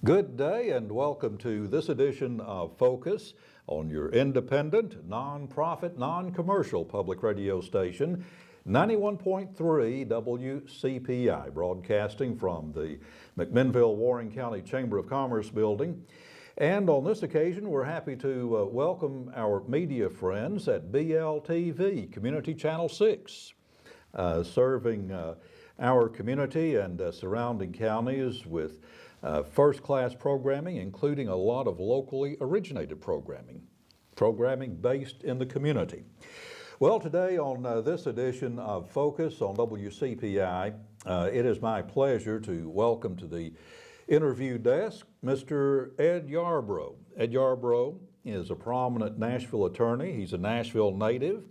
Good day and welcome to this edition of Focus on your independent, non-profit, non-commercial public radio station, 91.3 WCPI, broadcasting from the McMinnville-Warren County Chamber of Commerce building. And on this occasion, we're happy to welcome our media friends at BLTV, Community Channel 6, serving our community and surrounding counties with first-class programming, including a lot of locally originated programming based in the community. Well, today on this edition of Focus on WCPI, it is my pleasure to welcome to the interview desk Mr. Ed Yarbrough. Ed Yarbrough is a prominent Nashville attorney. He's a Nashville native.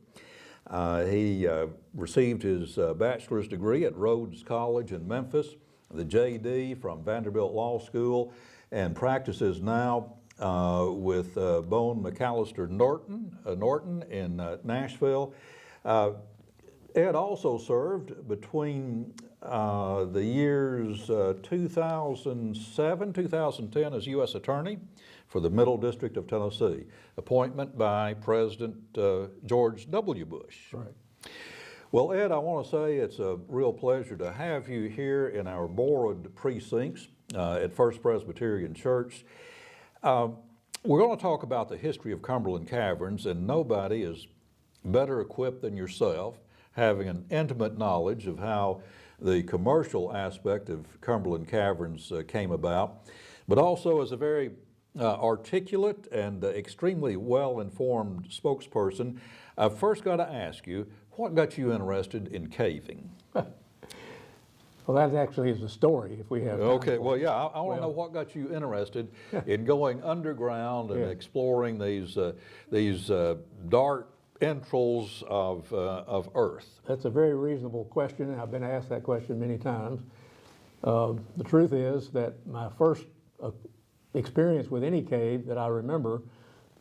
He received his bachelor's degree at Rhodes College in Memphis, the JD from Vanderbilt Law School, and practices now with Bone McAllister Norton in Nashville. Ed also served between the years 2007, 2010 as U.S. Attorney for the Middle District of Tennessee, appointment by President George W. Bush. Right. Well, Ed, I want to say it's a real pleasure to have you here in our Borrowed precincts at First Presbyterian Church. We're going to talk about the history of Cumberland Caverns, and nobody is better equipped than yourself, having an intimate knowledge of how the commercial aspect of Cumberland Caverns came about, but also as a very articulate and extremely well-informed spokesperson. I've first got to ask you, what got you interested in caving? Well, that actually is a story, if we have time. Okay, well, yeah, I want to know what got you interested in going underground and exploring these dark entrails of Earth. That's a very reasonable question, and I've been asked that question many times. The truth is that my first experience with any cave that I remember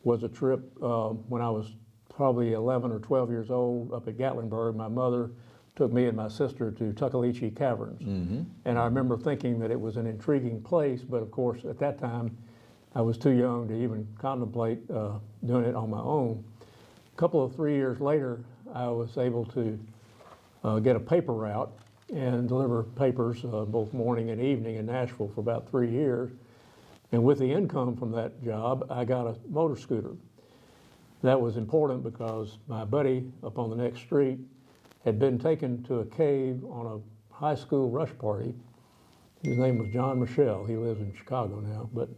was a trip when I was probably 11 or 12 years old up at Gatlinburg. My mother took me and my sister to Tuckaleechee Caverns. Mm-hmm. And I remember thinking that it was an intriguing place, but of course at that time I was too young to even contemplate doing it on my own. A couple of 3 years later, I was able to get a paper route and deliver papers both morning and evening in Nashville for about 3 years. And with the income from that job, I got a motor scooter. That was important because my buddy up on the next street had been taken to a cave on a high school rush party. His name was John Michelle. He lives in Chicago now, but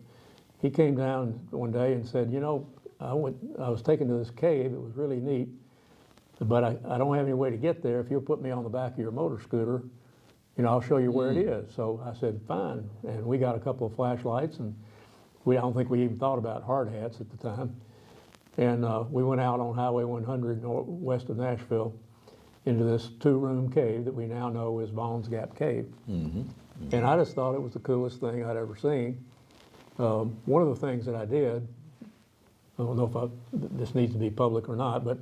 he came down one day and said, you know, I was taken to this cave. It was really neat, but I don't have any way to get there. If you'll put me on the back of your motor scooter, you know, I'll show you where it is. So I said, fine. And we got a couple of flashlights, and I don't think we even thought about hard hats at the time. And we went out on Highway 100 west of Nashville into this two-room cave that we now know is Vaughn's Gap Cave. Mm-hmm. Mm-hmm. And I just thought it was the coolest thing I'd ever seen. One of the things that I did, I don't know if this needs to be public or not, but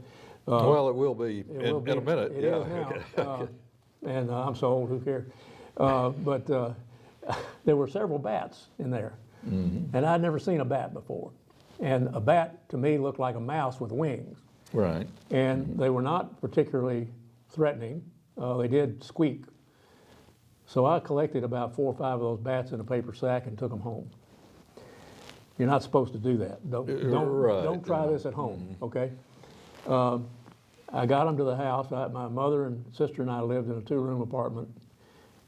well, it will be in a minute. It is now. And I'm so old, who cares? But there were several bats in there, mm-hmm. and I'd never seen a bat before. And a bat, to me, looked like a mouse with wings. Right. And mm-hmm. they were not particularly threatening. They did squeak. So I collected about 4 or 5 of those bats in a paper sack and took them home. You're not supposed to do that. Don't try this at home, mm-hmm. okay? I got them to the house. My mother and sister and I lived in a 2-room apartment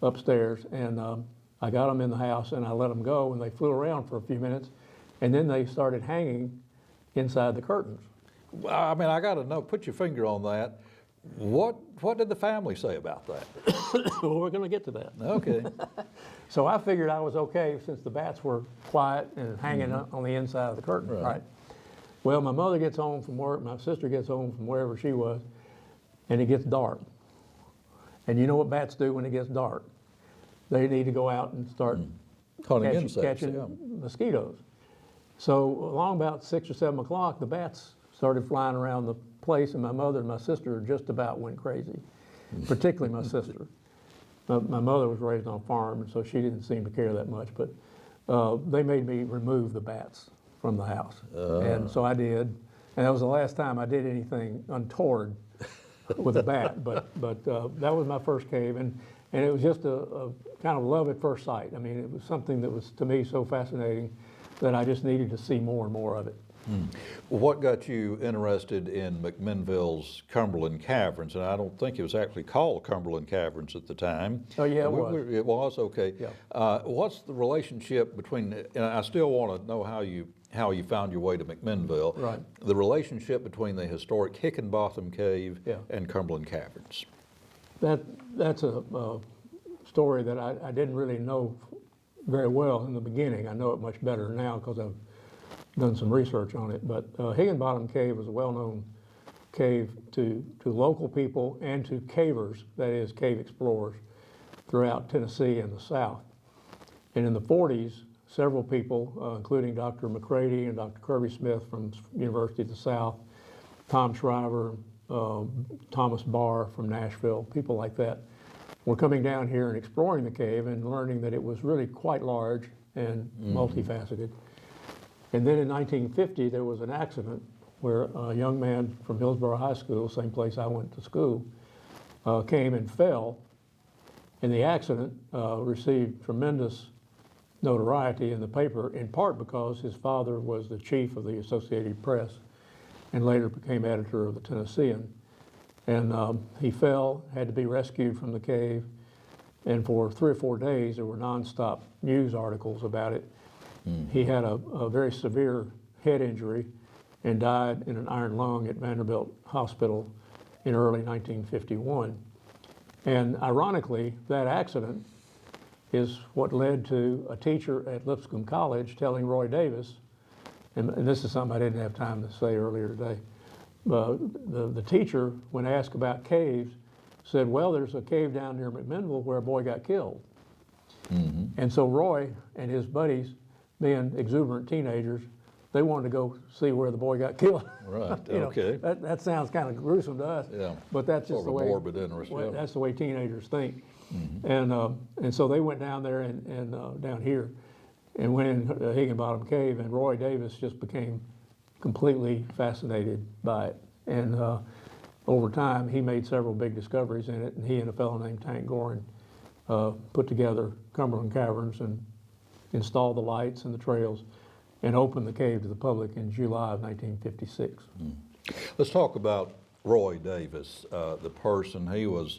upstairs, and I got them in the house and I let them go, and they flew around for a few minutes, and then they started hanging inside the curtains. I mean, I got to know, put your finger on that. What did the family say about that? Well, we're going to get to that. Okay. So I figured I was okay since the bats were quiet and hanging mm-hmm. on the inside of the curtain, right? Well, my mother gets home from work, my sister gets home from wherever she was, and it gets dark. And you know what bats do when it gets dark? They need to go out and start catching mosquitoes. So along about 6 or 7 o'clock, the bats started flying around the place, and my mother and my sister just about went crazy, particularly my sister. My mother was raised on a farm, and so she didn't seem to care that much. But they made me remove the bats from the house. And so I did. And that was the last time I did anything untoward with a bat. But that was my first cave. And it was just a kind of love at first sight. I mean, it was something that was, to me, so fascinating that I just needed to see more and more of it. Well, what got you interested in McMinnville's Cumberland Caverns? And I don't think it was actually called Cumberland Caverns at the time. Oh, yeah, it was. It was, okay. Yeah. What's the relationship between, and I still want to know how you found your way to McMinnville. Right. The relationship between the historic Hickenbotham Cave Yeah. and Cumberland Caverns. That's a story that I didn't really know very well in the beginning. I know it much better now because I've done some research on it. But Higginbottom Cave was a well-known cave to local people and to cavers, that is, cave explorers, throughout Tennessee and the South. And in the 40s, several people, including Dr. McCready and Dr. Kirby Smith from University of the South, Tom Shriver, Thomas Barr from Nashville, people like that, were coming down here and exploring the cave and learning that it was really quite large and multifaceted. And then in 1950, there was an accident where a young man from Hillsborough High School, same place I went to school, came and fell. And the accident received tremendous notoriety in the paper, in part because his father was the chief of the Associated Press and later became editor of the Tennessean. And he fell, had to be rescued from the cave, and for 3 or 4 days there were nonstop news articles about it. He had a very severe head injury and died in an iron lung at Vanderbilt Hospital in early 1951. And ironically, that accident is what led to a teacher at Lipscomb College telling Roy Davis, and this is something I didn't have time to say earlier today, the teacher, when asked about caves, said, well, there's a cave down near McMinnville where a boy got killed. And so Roy and his buddies, being exuberant teenagers, they wanted to go see where the boy got killed. Right, okay. That sounds kind of gruesome to us, yeah. But that's just the way, morbid interest, yeah. That's the way teenagers think. And so they went down there and down here and went in Higginbottom Cave, and Roy Davis just became completely fascinated by it. And over time, he made several big discoveries in it, and he and a fellow named Tank Gorin put together Cumberland Caverns and installed the lights and the trails and opened the cave to the public in July of 1956. Let's talk about Roy Davis, the person. He was,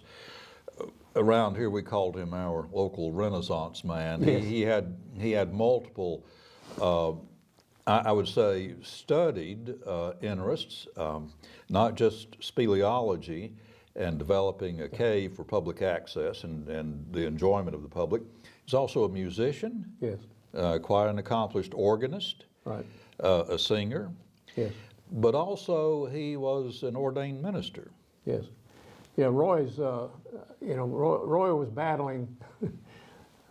around here we called him our local Renaissance man. Yes. He had multiple, I would say, studied interests, not just speleology and developing a cave for public access and the enjoyment of the public. He's also a musician. Yes. Quite an accomplished organist, Right. A singer, Yes. but also he was an ordained minister. Yes. Yeah, Roy's, Roy was battling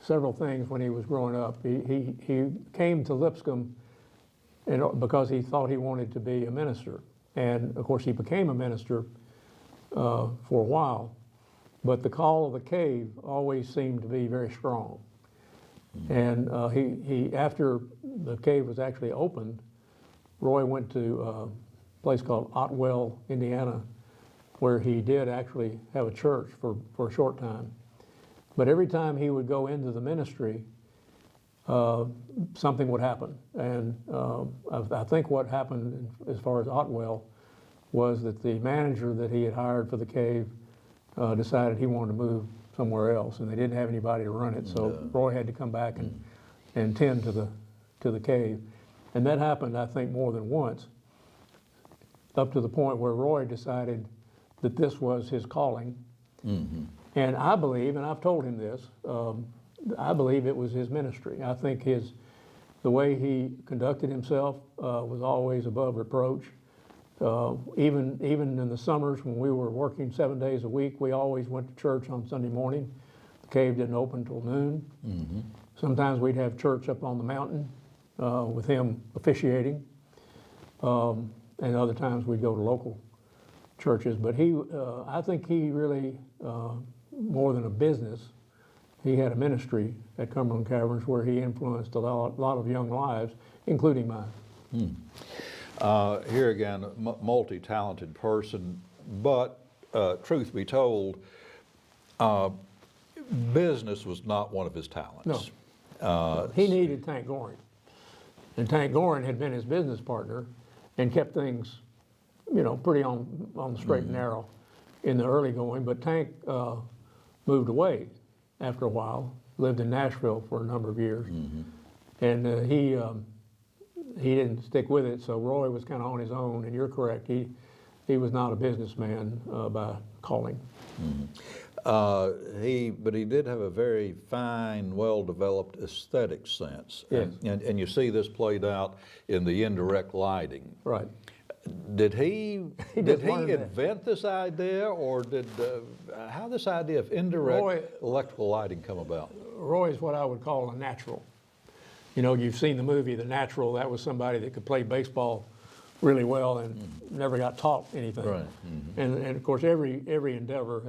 several things when he was growing up. He came to Lipscomb because he thought he wanted to be a minister. And of course he became a minister for a while, but the call of the cave always seemed to be very strong. And he after the cave was actually opened, Roy went to a place called Otwell, Indiana, where he did actually have a church for a short time. But every time he would go into the ministry, something would happen. And I think what happened as far as Otwell was that the manager that he had hired for the cave decided he wanted to move somewhere else, and they didn't have anybody to run it. So Roy had to come back and tend to the cave. And that happened, I think, more than once, up to the point where Roy decided that this was his calling. And I believe, and I've told him this, I believe it was his ministry. I think the way he conducted himself was always above reproach. Even in the summers when we were working 7 days a week, we always went to church on Sunday morning. The cave didn't open till noon. Sometimes we'd have church up on the mountain with him officiating, and other times we'd go to local churches. But I think he really, more than a business, he had a ministry at Cumberland Caverns where he influenced a lot of young lives, including mine. Here again, multi-talented person, but truth be told, business was not one of his talents. No. He needed Tank Goring. And Tank Goring had been his business partner and kept things, pretty on the straight and narrow in the early going. But Tank moved away after a while, lived in Nashville for a number of years. And he didn't stick with it, so Roy was kind of on his own. And you're correct, he was not a businessman by calling. But he did have a very fine, well-developed aesthetic sense. Yes. And you see this played out in the indirect lighting. Right. Did he just learned that. invent this idea, or how this idea of indirect electrical lighting come about? Roy is what I would call a natural. You've seen the movie The Natural. That was somebody that could play baseball really well and never got taught anything. Right. And of course, every endeavor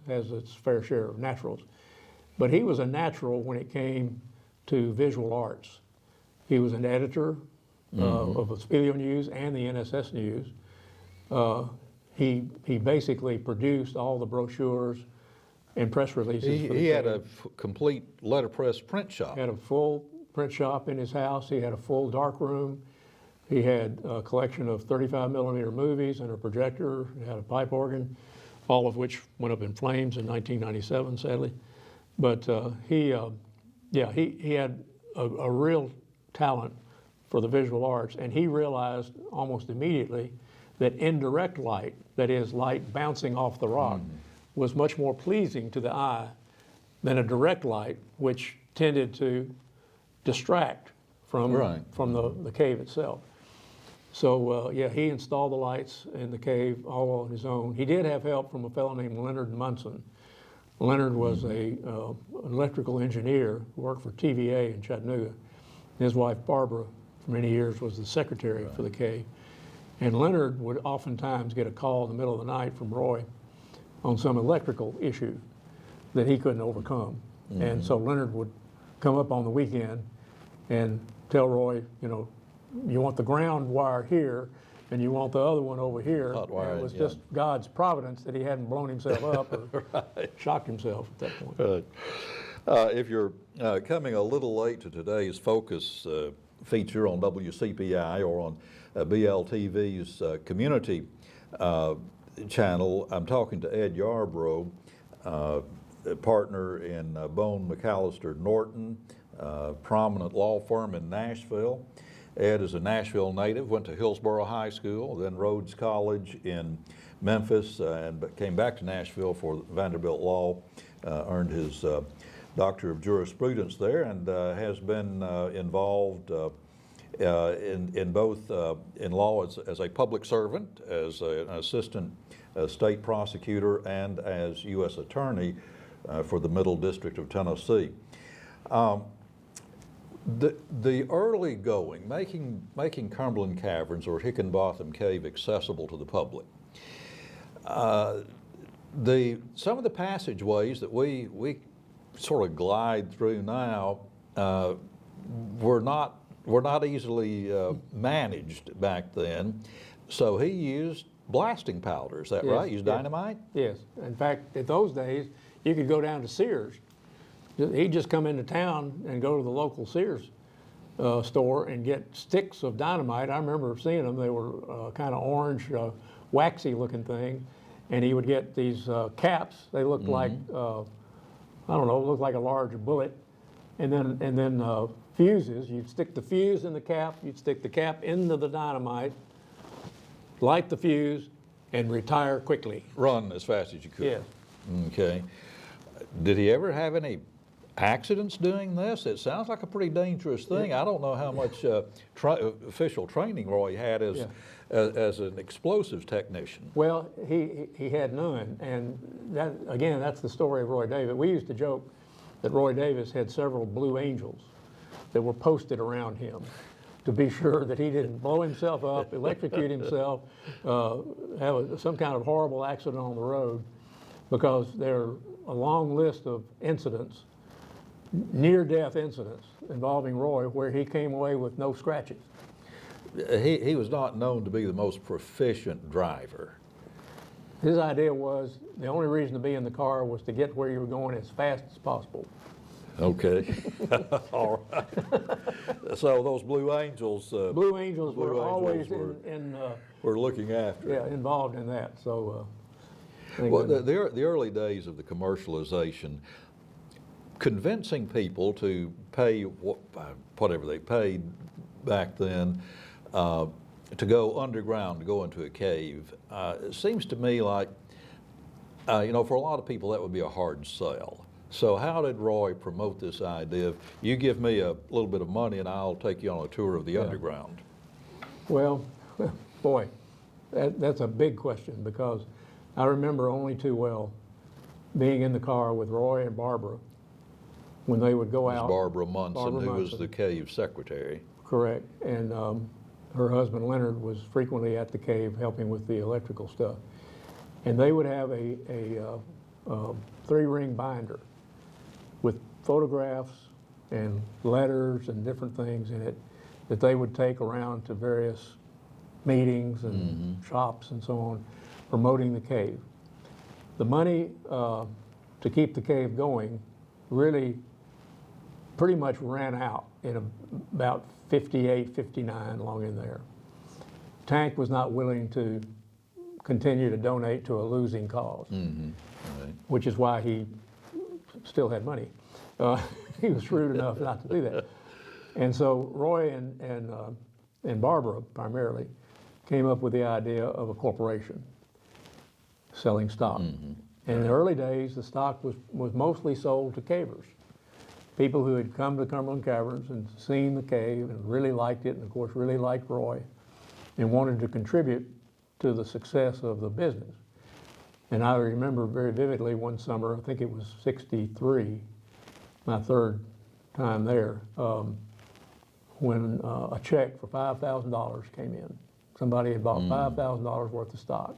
has its fair share of naturals. But he was a natural when it came to visual arts. He was an editor of the Spelio News and the NSS News. He basically produced all the brochures and press releases. He had a complete letterpress print shop. He had a full print shop in his house. He had a full dark room. He had a collection of 35mm movies and a projector. He had a pipe organ, all of which went up in flames in 1997, sadly. But he had a real talent for the visual arts, and he realized almost immediately that indirect light, that is, light bouncing off the rock, was much more pleasing to the eye than a direct light, which tended to distract from the cave itself. So he installed the lights in the cave all on his own. He did have help from a fellow named Leonard Munson. Leonard was an electrical engineer who worked for TVA in Chattanooga. His wife Barbara, for many years, was the secretary for the cave. And Leonard would oftentimes get a call in the middle of the night from Roy on some electrical issue that he couldn't overcome. And so Leonard would come up on the weekend and tell Roy, you want the ground wire here, and you want the other one over here. Hot wire, and it was just God's providence that he hadn't blown himself up or shocked himself at that point. If you're coming a little late to today's Focus feature on WCPI or on BLTV's community channel, I'm talking to Ed Yarbrough, a partner in Bone McAllister Norton, prominent law firm in Nashville. Ed is a Nashville native, went to Hillsborough High School, then Rhodes College in Memphis, and came back to Nashville for Vanderbilt Law, earned his Doctor of Jurisprudence there, and has been involved in both in law as a public servant, as an assistant state prosecutor, and as U.S. attorney for the Middle District of Tennessee. The early going, making Cumberland Caverns or Hickenbotham Cave accessible to the public, some of the passageways that we sort of glide through now were not easily managed back then. So he used blasting powder, is that right? Used dynamite? Yes. In fact, at those days, you could go down to Sears. He'd just come into town and go to the local Sears store and get sticks of dynamite. I remember seeing them. They were kind of orange, waxy looking thing. And he would get these caps. They looked like, looked like a large bullet. And then fuses. You'd stick the fuse in the cap. You'd stick the cap into the dynamite, light the fuse, and retire quickly. Run as fast as you could. Yes. Okay. Did he ever have any accidents doing this? It sounds like a pretty dangerous thing. I don't know how much official training Roy had as an explosives technician. Well, he had none, and that's the story of Roy Davis. We used to joke that Roy Davis had several Blue Angels that were posted around him to be sure that he didn't blow himself up, electrocute himself, have some kind of horrible accident on the road, because there are a long list of incidents near-death incidents involving Roy where he came away with no scratches. He was not known to be the most proficient driver. His idea was the only reason to be in the car was to get where you were going as fast as possible. Okay. All right. So those Blue Angels. Blue Angels were always we're looking after. Yeah, involved in that. So. Well, the early days of the commercialization, convincing people to pay whatever they paid back then to go underground, to go into a cave, it seems to me like, for a lot of people that would be a hard sell. So how did Roy promote this idea of, you give me a little bit of money and I'll take you on a tour of the underground? Well, boy, that's a big question, because I remember only too well being in the car with Roy and Barbara when they would go out. Barbara Munson, who was the cave secretary. Correct, and her husband Leonard was frequently at the cave helping with the electrical stuff. And they would have a 3-ring binder with photographs and letters and different things in it that they would take around to various meetings and shops and so on, promoting the cave. The money to keep the cave going really pretty much ran out in about 58, 59, along in there. Tank was not willing to continue to donate to a losing cause, Right. which is why he still had money. He was shrewd enough not to do that. And so Roy and Barbara primarily came up with the idea of a corporation selling stock. And in the early days, the stock was mostly sold to cavers. People who had come to Cumberland Caverns and seen the cave and really liked it, and of course really liked Roy, and wanted to contribute to the success of the business. And I remember very vividly one summer, I think it was '63, my third time there, when a check for $5,000 came in. Somebody had bought $5,000 worth of stock.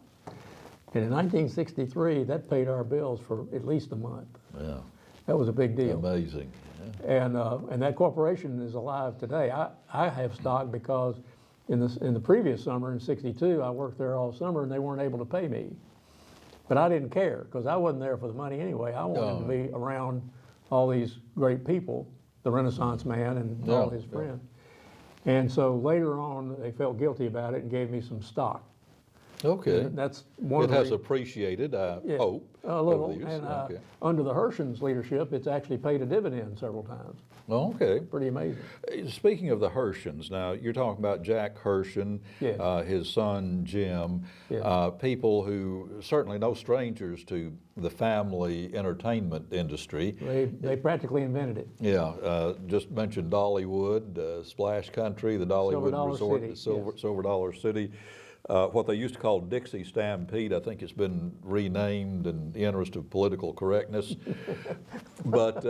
And in 1963, that paid our bills for at least a month. Yeah. That was a big deal. Amazing. Yeah. And that corporation is alive today. I have stock because in the previous summer in '62, I worked there all summer and they weren't able to pay me. But I didn't care, because I wasn't there for the money anyway. I wanted to be around all these great people, the Renaissance man and all his friends. And so later on, they felt guilty about it and gave me some stock. Okay. And that's one It of has the, appreciated, I hope. a little. over the years. And Okay. under the Herschen's leadership, it's actually paid a dividend several times. Okay. Pretty amazing. Speaking of the Herschens, now you're talking about Jack Herschen, Yes. his son Jim, Yes. people who certainly no strangers to the family entertainment industry. They practically invented it. Yeah, just mentioned Dollywood, Splash Country, the Dollywood Silver Dollar Resort, City, the Silver, yes. Silver Dollar City. What they used to call Dixie Stampede, I think it's been renamed in the interest of political correctness. but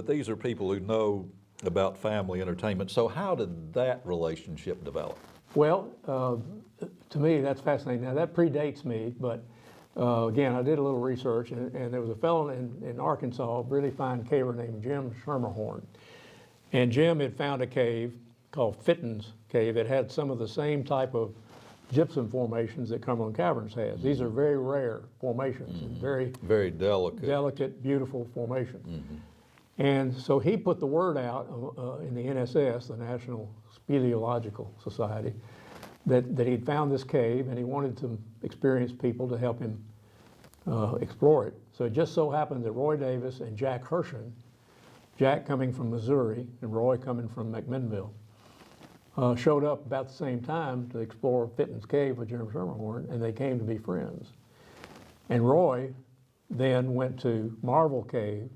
these are people who know about family entertainment. So how did that relationship develop? Well, to me, that's fascinating. Now, that predates me, but again, I did a little research, and there was a fellow in Arkansas, a really fine caver named Jim Schermerhorn. And Jim had found a cave called Fitton's Cave. It had some of the same type of gypsum formations that Cumberland Caverns has. These are very rare formations, and Very delicate. beautiful formations. And so he put the word out in the NSS, the National Speleological Society, that he'd found this cave and he wanted some experienced people to help him explore it. So it just so happened that Roy Davis and Jack Herschen, Jack coming from Missouri and Roy coming from McMinnville, showed up about the same time to explore Fitton's Cave with Jim Schermerhorn, and they came to be friends. And Roy then went to Marvel Cave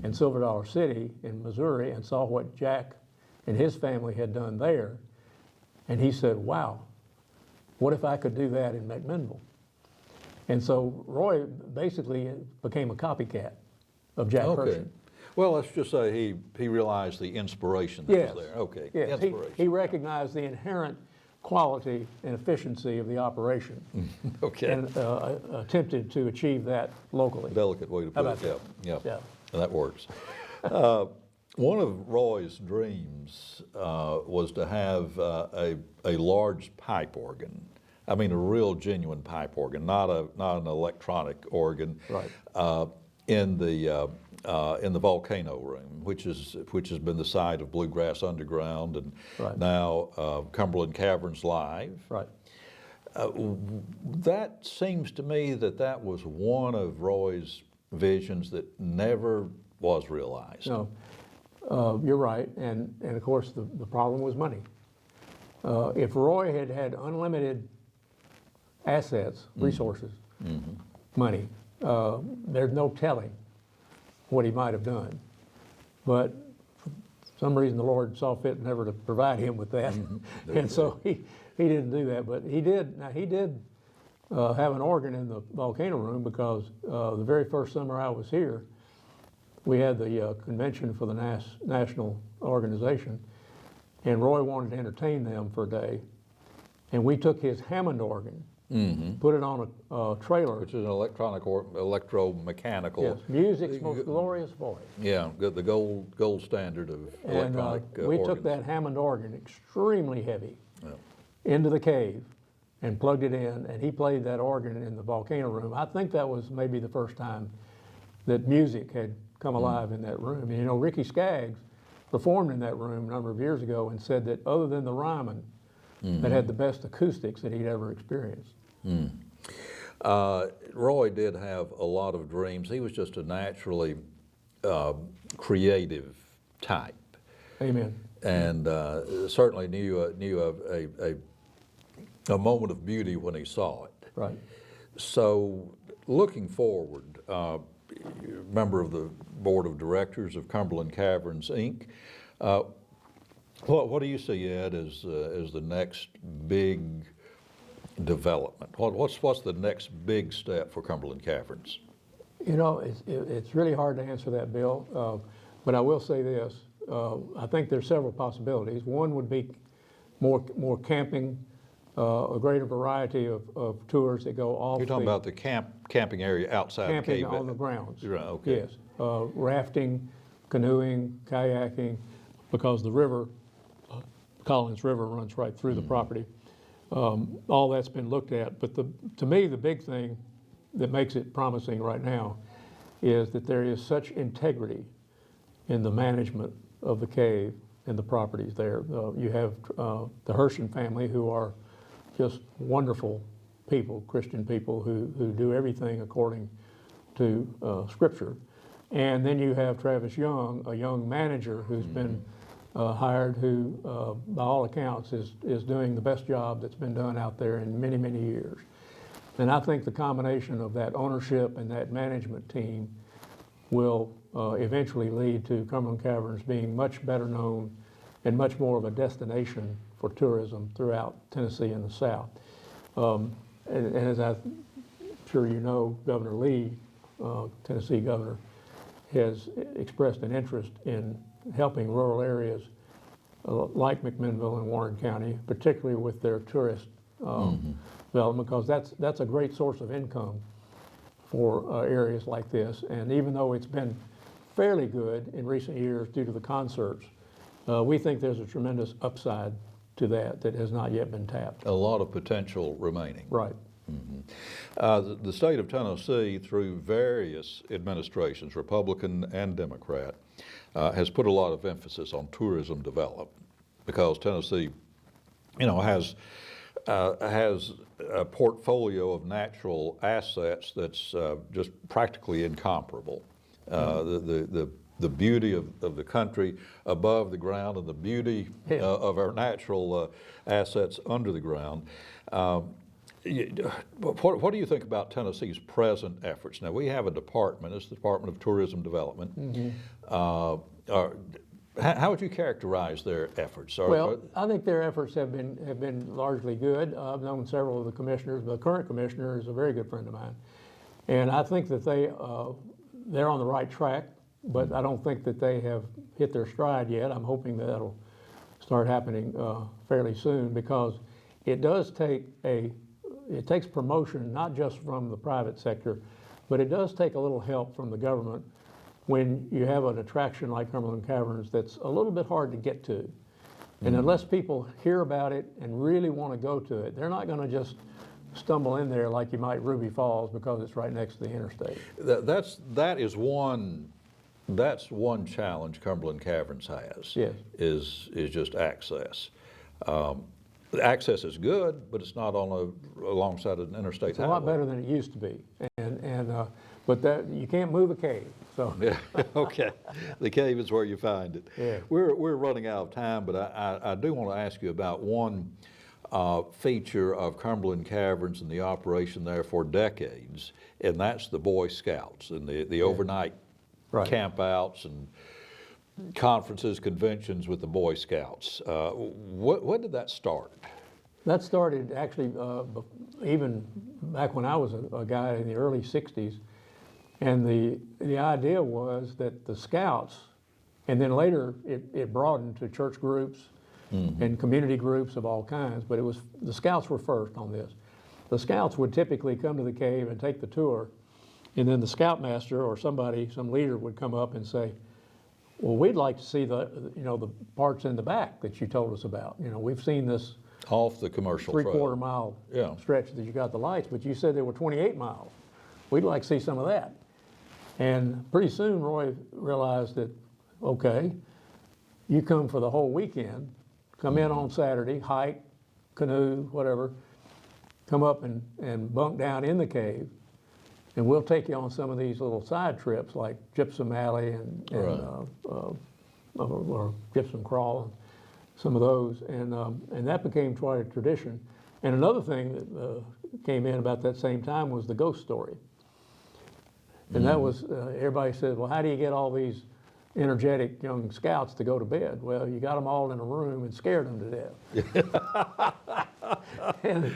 in Silver Dollar City in Missouri and saw what Jack and his family had done there. And he said, wow, what if I could do that in McMinnville? And so Roy basically became a copycat of Jack Herschen. Well, let's just say he realized the inspiration that was there. Okay, yes. inspiration. He recognized the inherent quality and efficiency of the operation. Okay. And attempted to achieve that locally. Delicate way to put about it, yeah. Yeah. That works. One of Roy's dreams was to have a large pipe organ. I mean, a real genuine pipe organ, not an electronic organ. Right. In the volcano room, which has been the site of Bluegrass Underground and Right. now Cumberland Caverns Live. Right. That seems to me that was one of Roy's visions that never was realized. No, you're right, and of course the problem was money. If Roy had had unlimited assets, resources, money, there's no telling what he might have done. But for some reason the Lord saw fit never to provide him with that, and so he didn't do that. But he did. Now he did have an organ in the volcano room because the very first summer I was here, we had the convention for the national organization, and Roy wanted to entertain them for a day, and we took his Hammond organ, put it on a trailer. Which is an electronic or electromechanical. Yes, music's most glorious voice. Yeah, the gold standard of And electronic we organs. took that Hammond organ, extremely heavy, into the cave and plugged it in, and he played that organ in the volcano room. I think that was maybe the first time that music had come alive in that room. And, you know, Ricky Skaggs performed in that room a number of years ago and said that other than the Ryman, that had the best acoustics that he'd ever experienced. Roy did have a lot of dreams. He was just a naturally creative type. Amen. And certainly knew a moment of beauty when he saw it. Right. So, looking forward, member of the board of directors of Cumberland Caverns, Inc. What do you see, Ed, as the next big development? What's the next big step for Cumberland Caverns? You know, it's really hard to answer that, Bill, but I will say this. I think there's several possibilities. One would be more camping, a greater variety of tours that go off. You're talking about the camping area outside the cave. Camping on the grounds. Right, okay. Yes. Rafting, canoeing, kayaking, because the river, Collins River, runs right through the property. All that's been looked at, but to me, the big thing that makes it promising right now is that there is such integrity in the management of the cave and the properties there. You have the Herschel family, who are just wonderful people, Christian people who do everything according to Scripture. And then you have Travis Young, a young manager who's been hired, who by all accounts is doing the best job that's been done out there in many, many years. And I think the combination of that ownership and that management team will eventually lead to Cumberland Caverns being much better known and much more of a destination for tourism throughout Tennessee and the South. And as I'm sure you know, Governor Lee, Tennessee governor, has expressed an interest in helping rural areas like McMinnville and Warren County, particularly with their tourist development, because that's a great source of income for areas like this. And even though it's been fairly good in recent years due to the concerts, we think there's a tremendous upside to that has not yet been tapped. A lot of potential remaining. Right. The state of Tennessee, through various administrations, Republican and Democrat, has put a lot of emphasis on tourism development, because Tennessee, you know, has a portfolio of natural assets that's just practically incomparable. The beauty of the country above the ground, and the beauty of our natural assets under the ground. What do you think about Tennessee's present efforts? Now, we have a department, it's the Department of Tourism Development. How would you characterize their efforts? Well, I think their efforts have been largely good. I've known several of the commissioners. The current commissioner is a very good friend of mine, and I think that they're on the right track. But I don't think that they have hit their stride yet. I'm hoping that that'll start happening fairly soon, because it does take it takes promotion, not just from the private sector, but it does take a little help from the government when you have an attraction like Cumberland Caverns that's a little bit hard to get to. And unless people hear about it and really want to go to it, they're not going to just stumble in there like you might Ruby Falls because it's right next to the interstate. That's one challenge Cumberland Caverns has. Yes. Is just access. Access is good, but it's not on alongside an interstate It's a highway. lot better than it used to be, but that you can't move a cave. So Yeah, okay. The cave is where you find it. Yeah. We're running out of time, but I do want to ask you about one feature of Cumberland Caverns and the operation there for decades, and that's the Boy Scouts and the overnight Right. campouts and conferences, conventions with the Boy Scouts. When did that start? that started actually even back when I was a guy in the early '60s, and the idea was that the Scouts, and then later it broadened to church groups and community groups of all kinds, but the Scouts were first on this. The Scouts would typically come to the cave and take the tour, and then the Scoutmaster or somebody, some leader would come up and say, well, we'd like to see the parts in the back that you told us about. We've seen this Off the commercial trail. 3/4 mile Yeah. stretch that you got the lights, but you said there were 28 miles. We'd like to see some of that. And pretty soon Roy realized that, okay, you come for the whole weekend, come in on Saturday, hike, canoe, whatever, come up and bunk down in the cave, and we'll take you on some of these little side trips like Gypsum Alley or Gypsum Crawl, some of those, and that became quite a tradition. And another thing that came in about that same time was the ghost story. And that was, everybody said, well, how do you get all these energetic young scouts to go to bed? Well, you got them all in a room and scared them to death. and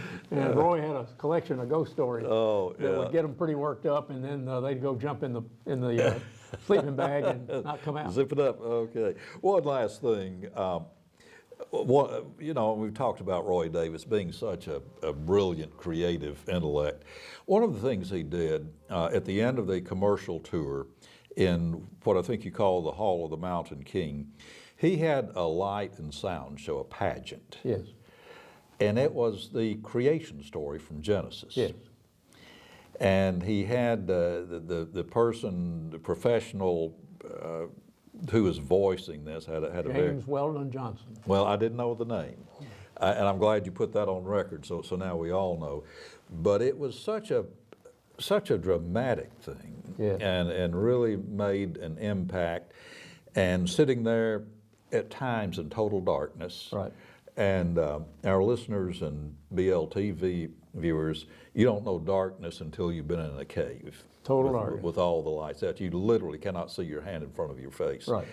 Roy had a collection of ghost stories that would get them pretty worked up, and then they'd go jump in the sleeping bag and not come out. Zip it up, okay. One last thing. We've talked about Roy Davis being such a brilliant, creative intellect. One of the things he did at the end of the commercial tour in what I think you call the Hall of the Mountain King, he had a light and sound show, a pageant. Yes. And it was the creation story from Genesis. Yes. And he had the person, the professional who was voicing this had a very... James Weldon Johnson. Well, I didn't know the name, and I'm glad you put that on record, so now we all know. But it was such a dramatic thing, Yes. and really made an impact. And sitting there at times in total darkness, Right. And our listeners and BLTV viewers, you don't know darkness until you've been in a cave. Total with, darkness. with all the lights out. You literally cannot see your hand in front of your face. Right.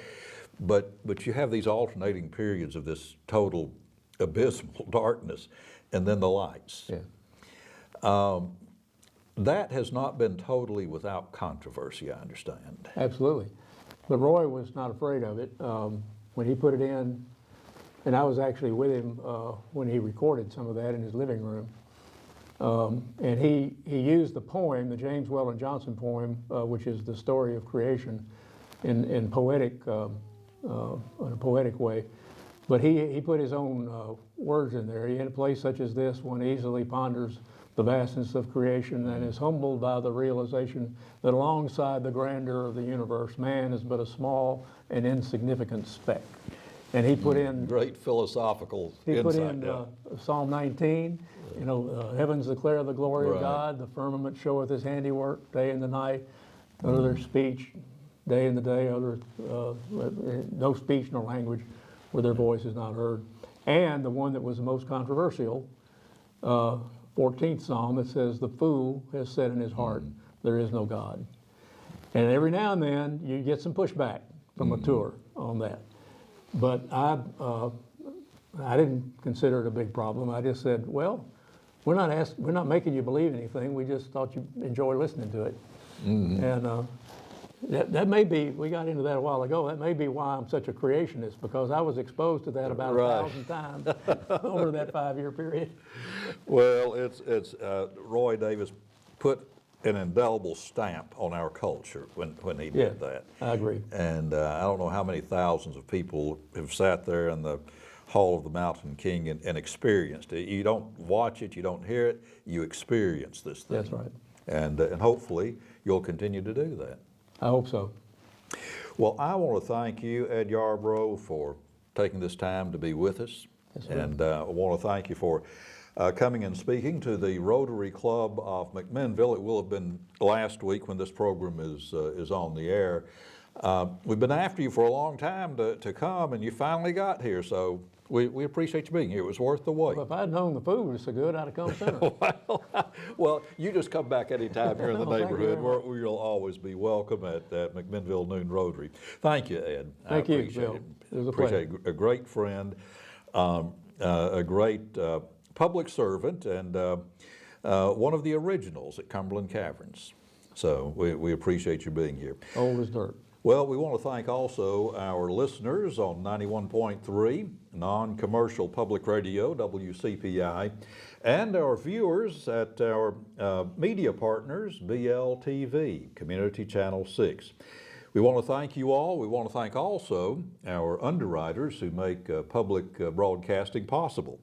But you have these alternating periods of this total abysmal darkness, and then the lights. Yeah. That has not been totally without controversy, I understand. Absolutely. But Roy was not afraid of it. When he put it in, and I was actually with him when he recorded some of that in his living room. And he used the poem, the James Weldon Johnson poem, which is the story of creation, in poetic, in a poetic way. But he put his own words in there. In a place such as this, one easily ponders the vastness of creation and is humbled by the realization that alongside the grandeur of the universe, man is but a small and insignificant speck. And he put in Great philosophical he insight. put in yeah. Psalm 19, heavens declare the glory Right. of God, the firmament showeth his handiwork, day and the night, other speech, day and the day, no speech nor language where their voice is not heard. And the one that was the most controversial, 14th Psalm, that says, the fool has said in his heart, there is no God. And every now and then you get some pushback from a tour on that. But I didn't consider it a big problem. I just said, well, we're not making you believe anything. We just thought you'd enjoy listening to it. And that may be, we got into that a while ago, that may be why I'm such a creationist, because I was exposed to that about Right. 1,000 times over that 5-year period. Well, it's Roy Davis put an indelible stamp on our culture when he did that. I agree. And I don't know how many thousands of people have sat there in the Hall of the Mountain King and experienced it. You don't watch it, you don't hear it, you experience this thing. That's right. And hopefully you'll continue to do that. I hope so. Well, I want to thank you, Ed Yarbrough, for taking this time to be with us. Yes, sir. And I want to thank you for coming and speaking to the Rotary Club of McMinnville. It will have been last week when this program is on the air. We've been after you for a long time to come, and you finally got here, so we appreciate you being here. It was worth the wait. Well, if I'd known the food was so good, I'd have come sooner. Well, you just come back anytime you're in the No, thank you neighborhood. very much. We'll always be welcome at McMinnville Noon Rotary. Thank you, Ed. Thank I you, appreciate Bill. it. It was a Appreciate pleasure. A great friend, a great public servant, and one of the originals at Cumberland Caverns. So we appreciate you being here. Old as dirt. Well, we want to thank also our listeners on 91.3 non-commercial public radio, WCPI, and our viewers at our media partners, BLTV, Community Channel 6. We want to thank you all. We want to thank also our underwriters who make public broadcasting possible.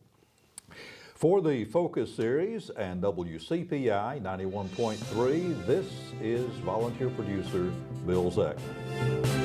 For the Focus series and WCPI 91.3, this is volunteer producer Bill Zechman.